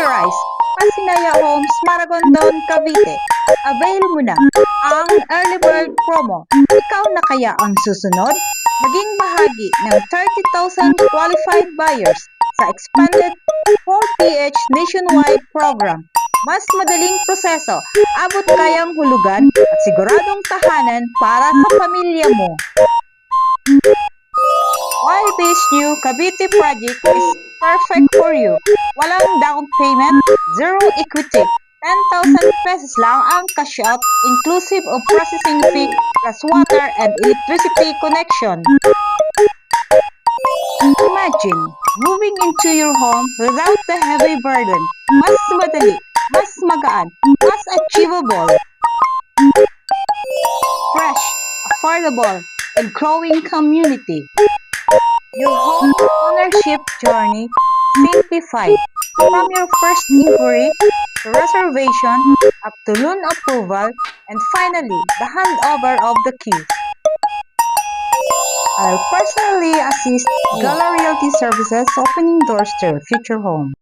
Accessorize Pasinaya Homes, Maragondon, Cavite. Avail mo na ang early bird promo. Ikaw na kaya ang susunod? Maging bahagi ng 30,000 qualified buyers sa expanded 4PH nationwide program. Mas madaling proseso, abot kayang hulugan at siguradong tahanan para sa pamilya mo. Why this new Cavite project is perfect for you. Walang down payment, zero equity. 10,000 pesos lang ang cash out inclusive of processing fee plus water and electricity connection. Imagine moving into your home without the heavy burden. Mas madali, mas magaan, mas achievable. Fresh, affordable, and growing community. Your home ownership journey simplified. From your first inquiry to reservation, up to loan approval, and finally, the handover of the keys. I'll personally assist Gala Realty Services opening doors to your future home.